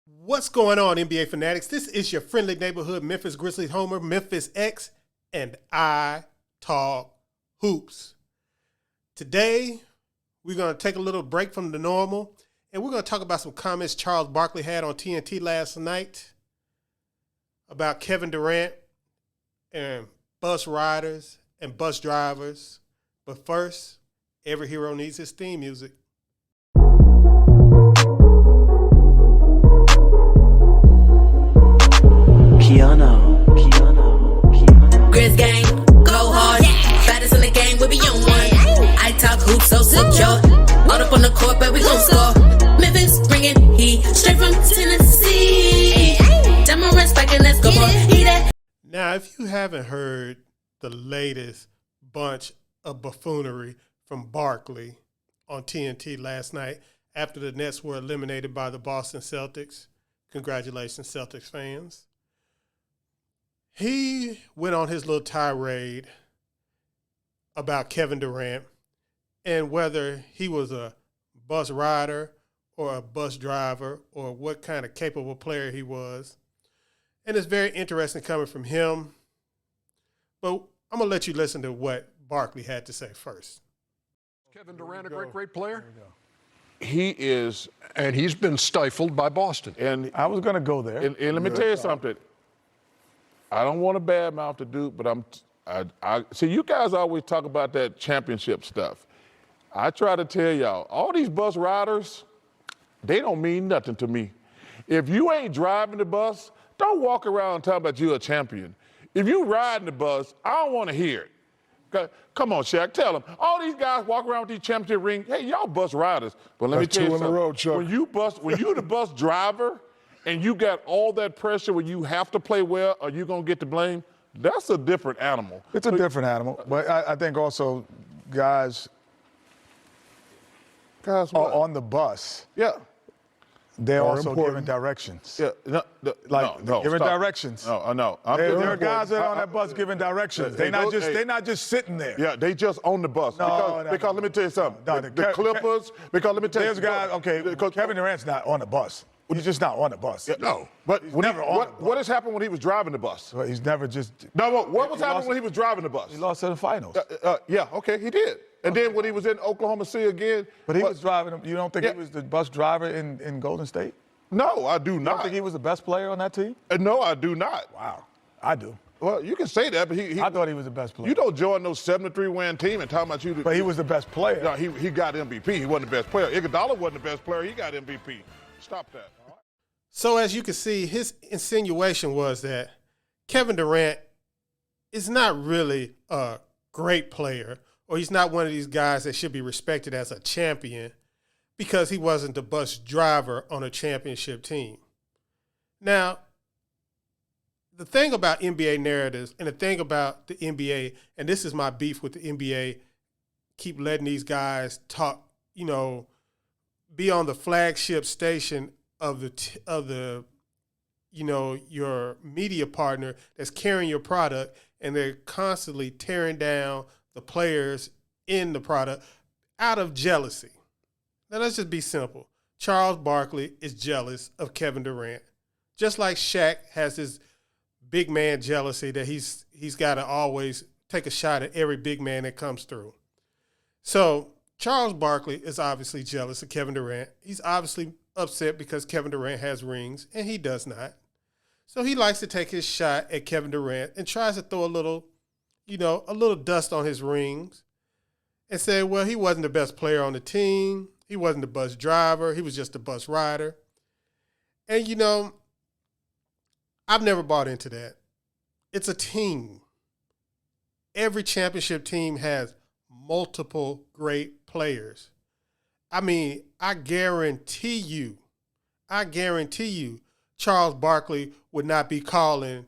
What's going on, NBA fanatics? This is your friendly neighborhood Memphis Grizzlies homer, Memphis X, and I Talk Hoops. Today, we're going to take a little break from the normal, and we're going to talk about some comments Charles Barkley had on TNT last night about Kevin Durant and bus riders and bus drivers. But first, every hero needs his theme music. KeyAno. Grizz gang, go hard. Baddest in the game, we be on one. I talk hoops, so secure. All up on the court, but we gon' score. Memphis bringing heat straight from Tennessee. Demo respect and let's go for it. Now, if you haven't heard the latest bunch of buffoonery from Barkley on TNT last night after the Nets were eliminated by the Boston Celtics, congratulations, Celtics fans. He went on his little tirade about Kevin Durant and whether he was a bus rider or a bus driver or what kind of capable player he was. And it's very interesting coming from him. But I'm going to let you listen to what Barkley had to say first. Kevin Durant, a great player? He is, and he's been stifled by Boston. And I was going to go there. And let me tell you something. I don't want to badmouth the dude, but I see you guys always talk about that championship stuff. I try to tell y'all, all these bus riders, they don't mean nothing to me. If you ain't driving the bus, don't walk around talking about you a champion. If you riding the bus, I don't want to hear it. Come on, Shaq, tell them. All these guys walk around with these championship rings. Hey, y'all bus riders. But let me tell you something. 2 in a row, Chuck. When you the bus driver and you got all that pressure where you have to play well or you're going to get the blame, that's a different animal. It's a different animal. But I think also guys on the bus, Yeah. they're Are also important. giving directions. Yeah. No, Giving stop. directions. No. There are guys that are on that bus giving directions. They're not just sitting there. Yeah, they just on the bus. Because let me tell you something. The Clippers, because let me tell you. There's guys, because Kevin Durant's not on the bus. He's just not on the bus. Yeah, no. But what has happened when he was driving the bus? Well, he's never just. No, what was happening when he was driving the bus? He lost in the finals. Yeah, okay, he did. And then when he was in Oklahoma City again. But he was driving. You don't think he was the bus driver in Golden State? No, I do You not. don't think he was the best player on that team? No, I do not. Wow, I do. Well, you can say that, but I thought he was the best player. You don't join those 73-win team and talking about you. But he was the best player. No, he got MVP. He wasn't the best player. Iguodala wasn't the best player. He got MVP. Stop that. So as you can see, his insinuation was that Kevin Durant is not really a great player, or he's not one of these guys that should be respected as a champion because he wasn't the bus driver on a championship team. Now, the thing about NBA narratives and the thing about the NBA, and this is my beef with the NBA, keep letting these guys talk, be on the flagship station of the your media partner that's carrying your product, and they're constantly tearing down the players in the product out of jealousy. Now let's just be simple. Charles Barkley is jealous of Kevin Durant, just like Shaq has his big man jealousy that he's got to always take a shot at every big man that comes through. So Charles Barkley is obviously jealous of Kevin Durant. He's obviously upset because Kevin Durant has rings and he does not. So he likes to take his shot at Kevin Durant and tries to throw a little dust on his rings and say, well, he wasn't the best player on the team. He wasn't the bus driver. He was just a bus rider. And, I've never bought into that. It's a team. Every championship team has multiple great players. I mean, I guarantee you, Charles Barkley would not be calling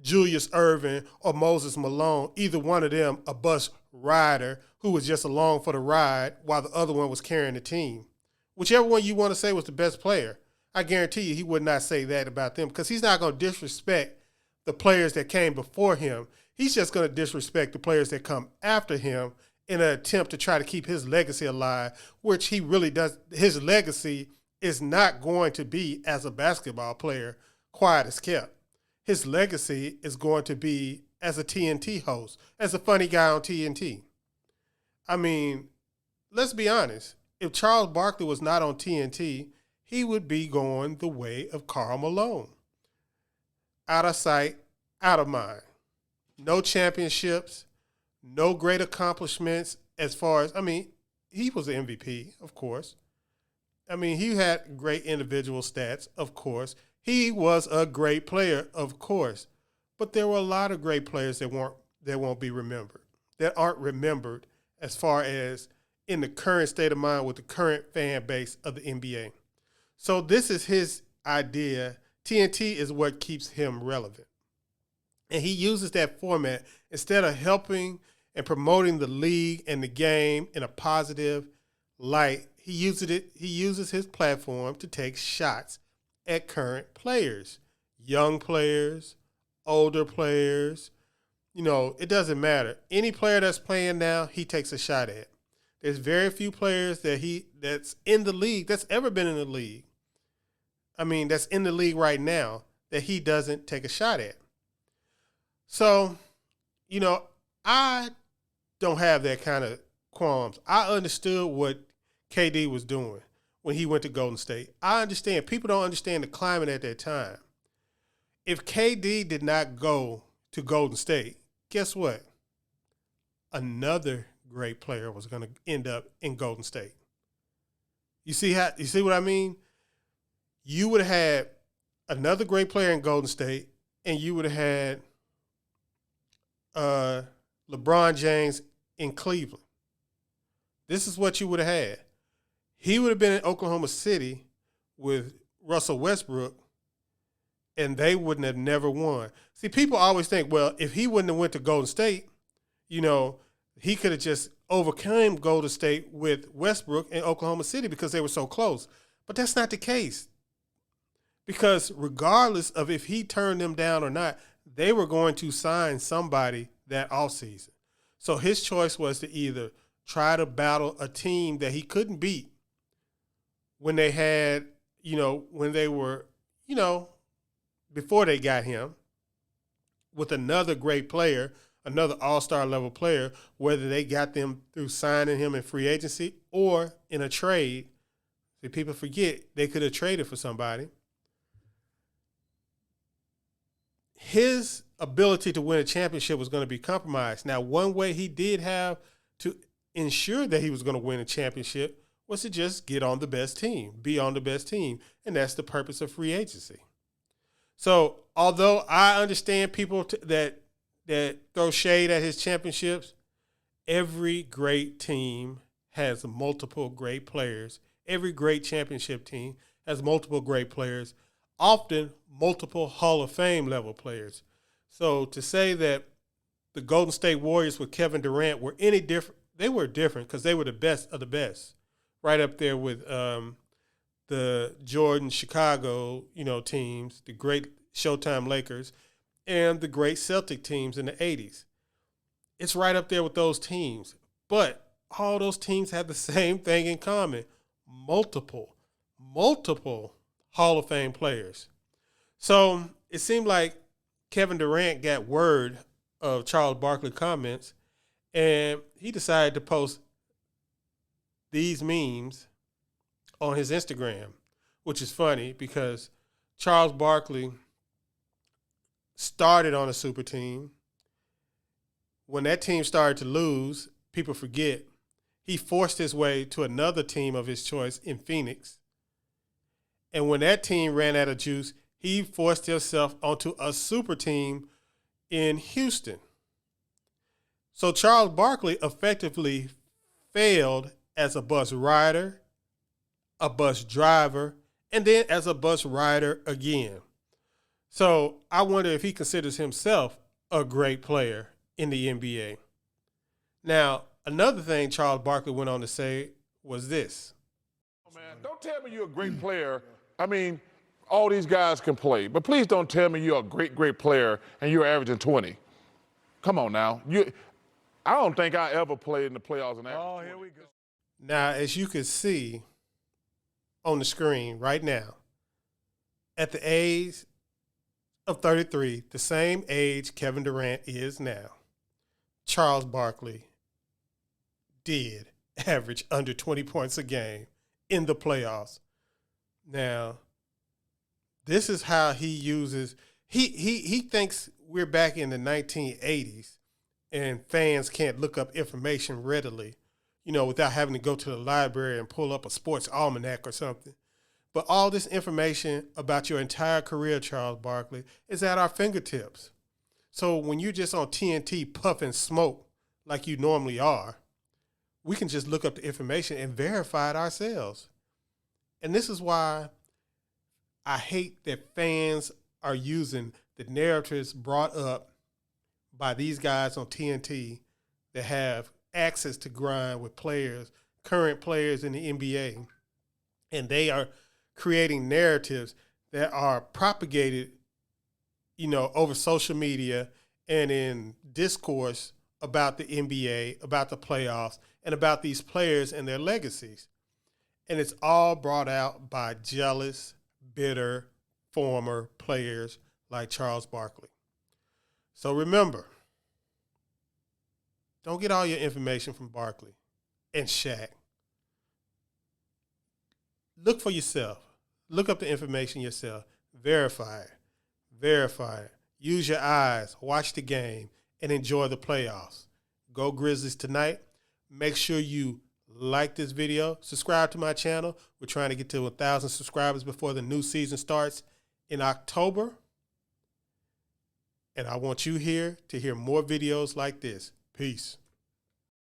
Julius Erving or Moses Malone, either one of them, a bus rider who was just along for the ride while the other one was carrying the team. Whichever one you want to say was the best player, I guarantee you he would not say that about them because he's not going to disrespect the players that came before him. He's just going to disrespect the players that come after him in an attempt to try to keep his legacy alive, which he really does. His legacy is not going to be, as a basketball player, quiet as kept. His legacy is going to be as a TNT host, as a funny guy on TNT. I mean, let's be honest. If Charles Barkley was not on TNT, he would be going the way of Karl Malone. Out of sight, out of mind. No championships, no great accomplishments as far as, I mean, he was an MVP, of course. I mean, he had great individual stats, of course. He was a great player, of course. But there were a lot of great players that won't be remembered, that aren't remembered as far as in the current state of mind with the current fan base of the NBA. So this is his idea. TNT is what keeps him relevant. And he uses that format instead of helping and promoting the league and the game in a positive light. He uses his platform to take shots at current players, young players, older players. You know, it doesn't matter. Any player that's playing now, he takes a shot at. There's very few players that's in the league, that's ever been in the league. I mean, that's in the league right now that he doesn't take a shot at. So, you know, I don't have that kind of qualms. I understood what KD was doing when he went to Golden State. I understand. People don't understand the climate at that time. If KD did not go to Golden State, guess what? Another great player was going to end up in Golden State. You see what I mean? You would have had another great player in Golden State, and you would have had LeBron James in Cleveland. This is what you would have had. He would have been in Oklahoma City with Russell Westbrook, and they wouldn't have never won. See, people always think, well, if he wouldn't have went to Golden State, you know, he could have just overcome Golden State with Westbrook in Oklahoma City because they were so close. But that's not the case. Because regardless of if he turned them down or not, they were going to sign somebody that offseason. So his choice was to either try to battle a team that he couldn't beat when they had, you know, when they were, you know, before they got him, with another great player, another all-star level player, whether they got them through signing him in free agency or in a trade. See, people forget they could have traded for somebody. His ability to win a championship was going to be compromised. Now, one way he did have to ensure that he was going to win a championship was to just get on the best team, be on the best team, and that's the purpose of free agency. So, although I understand people that throw shade at his championships, every great team has multiple great players. Every great championship team has multiple great players, often multiple Hall of Fame level players. So to say that the Golden State Warriors with Kevin Durant were any different, they were different because they were the best of the best, right up there with the Jordan Chicago, you know, teams, the great Showtime Lakers, and the great Celtic teams in the 80s. It's right up there with those teams. But all those teams have the same thing in common. Multiple Hall of Fame players. So it seemed like Kevin Durant got word of Charles Barkley comments, and he decided to post these memes on his Instagram, which is funny because Charles Barkley started on a super team. When that team started to lose, people forget, he forced his way to another team of his choice in Phoenix. And when that team ran out of juice, he forced himself onto a super team in Houston. So Charles Barkley effectively failed as a bus rider, a bus driver, and then as a bus rider again. So I wonder if he considers himself a great player in the NBA. Now, another thing Charles Barkley went on to say was this. Oh, man, don't tell me you're a great player. I mean, all these guys can play, but please don't tell me you're a great player and you're averaging 20. Come on now. I don't think I ever played in the playoffs and averaged 20. Here we go. Now, as you can see on the screen right now, at the age of 33, the same age Kevin Durant is now, Charles Barkley did average under 20 points a game in the playoffs. Now, this is how he uses he thinks we're back in the 1980s and fans can't look up information readily, without having to go to the library and pull up a sports almanac or something. But all this information about your entire career, Charles Barkley, is at our fingertips. So when you're just on TNT puffing smoke like you normally are, we can just look up the information and verify it ourselves. And this is why I hate that fans are using the narratives brought up by these guys on TNT that have access to grind with players, current players in the NBA, and they are creating narratives that are propagated, over social media and in discourse about the NBA, about the playoffs, and about these players and their legacies. And it's all brought out by jealous, bitter, former players like Charles Barkley. So remember, don't get all your information from Barkley and Shaq. Look for yourself. Look up the information yourself. Verify it. Use your eyes. Watch the game and enjoy the playoffs. Go Grizzlies tonight. Make sure you like this video. Subscribe to my channel. We're trying to get to 1,000 subscribers before the new season starts in October. And I want you here to hear more videos like this. Peace.